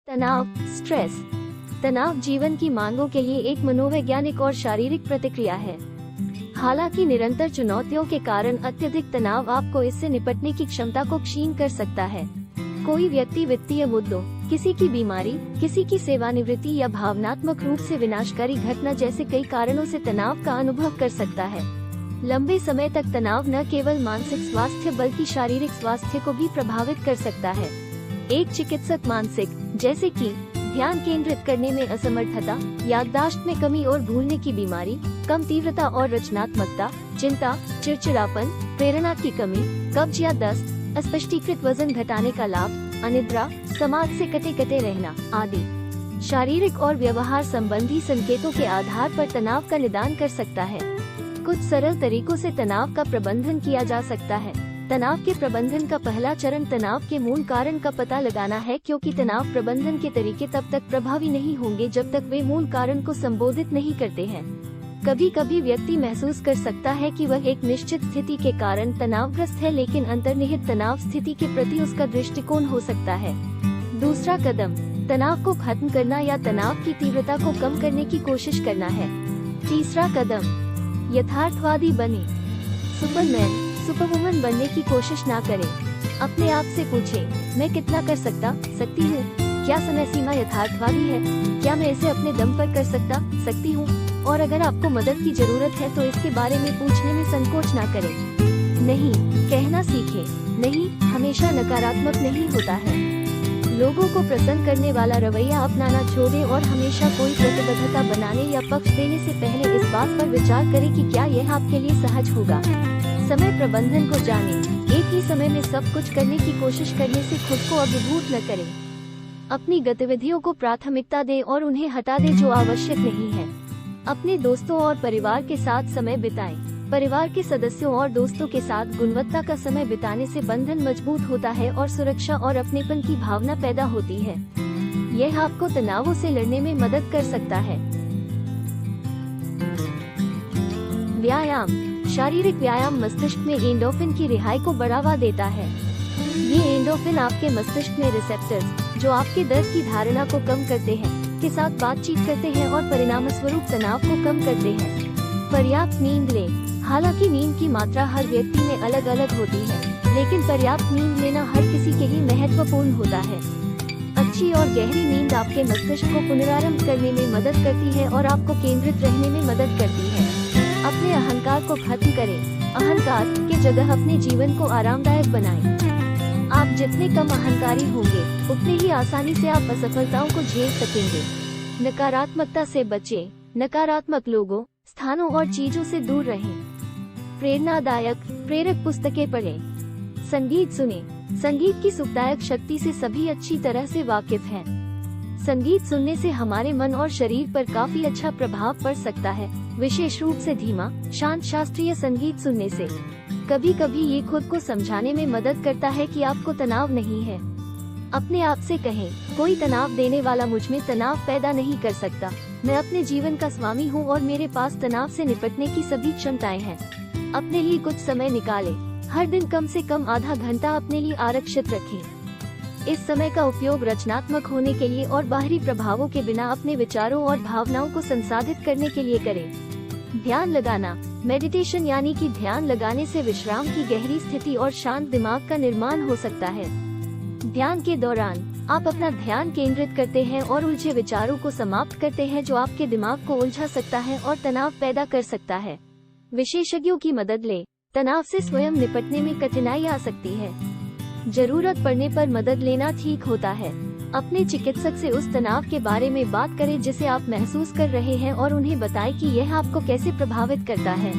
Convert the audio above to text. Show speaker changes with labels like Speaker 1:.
Speaker 1: तनाव, स्ट्रेस। तनाव जीवन की मांगों के लिए एक मनोवैज्ञानिक और शारीरिक प्रतिक्रिया है। हालांकि निरंतर चुनौतियों के कारण अत्यधिक तनाव आपको इससे निपटने की क्षमता को क्षीण कर सकता है। कोई व्यक्ति वित्तीय मुद्दों, किसी की बीमारी, किसी की सेवानिवृत्ति या भावनात्मक रूप से विनाशकारी घटना जैसे कई कारणों से तनाव का अनुभव कर सकता है। लंबे समय तक तनाव न केवल मानसिक स्वास्थ्य बल्कि शारीरिक स्वास्थ्य को भी प्रभावित कर सकता है। एक चिकित्सक मानसिक, जैसे कि ध्यान केंद्रित करने में असमर्थता, याददाश्त में कमी और भूलने की बीमारी, कम तीव्रता और रचनात्मकता, चिंता, चिड़चिड़ापन, प्रेरणा की कमी, कब्ज या दस्त, अस्पष्टीकृत वजन घटाने का लाभ, अनिद्रा, समाज से कटे कटे रहना आदि शारीरिक और व्यवहार संबंधी संकेतों के आधार पर तनाव का निदान कर सकता है। कुछ सरल तरीकों से तनाव का प्रबंधन किया जा सकता है। तनाव के प्रबंधन का पहला चरण तनाव के मूल कारण का पता लगाना है, क्योंकि तनाव प्रबंधन के तरीके तब तक प्रभावी नहीं होंगे जब तक वे मूल कारण को संबोधित नहीं करते हैं। कभी कभी व्यक्ति महसूस कर सकता है कि वह एक निश्चित स्थिति के कारण तनावग्रस्त है, लेकिन अंतर्निहित तनाव स्थिति के प्रति उसका दृष्टिकोण हो सकता है। दूसरा कदम, तनाव को खत्म करना या तनाव की तीव्रता को कम करने की कोशिश करना है। तीसरा कदम, यथार्थवादी बने। सुपरमैन, सुपरवुमन बनने की कोशिश ना करें। अपने आप से पूछें, मैं कितना कर सकती हूँ? क्या समय सीमा यथार्थवादी है? क्या मैं इसे अपने दम पर कर सकती हूँ? और अगर आपको मदद की जरूरत है तो इसके बारे में पूछने में संकोच ना करें। नहीं कहना सीखें। नहीं हमेशा नकारात्मक नहीं होता है। लोगों को प्रसन्न करने वाला रवैया अपनाना छोड़ें और हमेशा कोई प्रतिबद्धता बनाने या पक्ष देने से पहले इस बात पर विचार करें कि क्या यह आपके लिए सहज होगा। समय प्रबंधन को जानें। एक ही समय में सब कुछ करने की कोशिश करने से खुद को अभिभूत न करें। अपनी गतिविधियों को प्राथमिकता दें और उन्हें हटा दें जो आवश्यक नहीं है। अपने दोस्तों और परिवार के साथ समय बिताएं। परिवार के सदस्यों और दोस्तों के साथ गुणवत्ता का समय बिताने से बंधन मजबूत होता है और सुरक्षा और अपनेपन की भावना पैदा होती है। यह आपको तनावों से लड़ने में मदद कर सकता है। व्यायाम। शारीरिक व्यायाम मस्तिष्क में एंडोर्फिन की रिहाई को बढ़ावा देता है। ये एंडोर्फिन आपके मस्तिष्क में रिसेप्टर्स, जो आपके दर्द की धारणा को कम करते हैं, के साथ बातचीत करते हैं और परिणामस्वरूप तनाव को कम करते हैं। पर्याप्त नींद लें। हालांकि नींद की मात्रा हर व्यक्ति में अलग अलग होती है, लेकिन पर्याप्त नींद लेना हर किसी के लिए महत्वपूर्ण होता है। अच्छी और गहरी नींद आपके मस्तिष्क को पुनरारंभ करने में मदद करती है और आपको केंद्रित रहने में मदद करती है। अपने अहंकार को खत्म करें। अहंकार के जगह अपने जीवन को आरामदायक बनाएं। आप जितने कम अहंकारी होंगे, उतने ही आसानी से आप असफलताओं को झेल सकेंगे। नकारात्मकता से बचें। नकारात्मक लोगों, स्थानों और चीजों से दूर रहें। प्रेरणादायक, प्रेरक पुस्तकें पढ़ें। संगीत सुनें। संगीत की सुखदायक शक्ति से सभी अच्छी तरह से वाकिफ हैं। संगीत सुनने से हमारे मन और शरीर पर काफी अच्छा प्रभाव पड़ सकता है, विशेष रूप से धीमा, शांत शास्त्रीय संगीत सुनने से। कभी कभी ये खुद को समझाने में मदद करता है कि आपको तनाव नहीं है। अपने आप से कहें, कोई तनाव देने वाला मुझ में तनाव पैदा नहीं कर सकता। मैं अपने जीवन का स्वामी हूँ और मेरे पास तनाव से निपटने की सभी क्षमताएं हैं। अपने लिए कुछ समय निकालें। हर दिन कम से कम आधा घंटा अपने लिए आरक्षित रखें। इस समय का उपयोग रचनात्मक होने के लिए और बाहरी प्रभावों के बिना अपने विचारों और भावनाओं को संसाधित करने के लिए करें। ध्यान लगाना। मेडिटेशन यानी कि ध्यान लगाने से विश्राम की गहरी स्थिति और शांत दिमाग का निर्माण हो सकता है। ध्यान के दौरान आप अपना ध्यान केंद्रित करते हैं और उलझे विचारों को समाप्त करते हैं, जो आपके दिमाग को उलझा सकता है और तनाव पैदा कर सकता है। विशेषज्ञों की मदद लें। तनाव से स्वयं निपटने में कठिनाई आ सकती है। जरूरत पड़ने पर मदद लेना ठीक होता है। अपने चिकित्सक से उस तनाव के बारे में बात करें जिसे आप महसूस कर रहे हैं और उन्हें बताएं कि यह आपको कैसे प्रभावित करता है।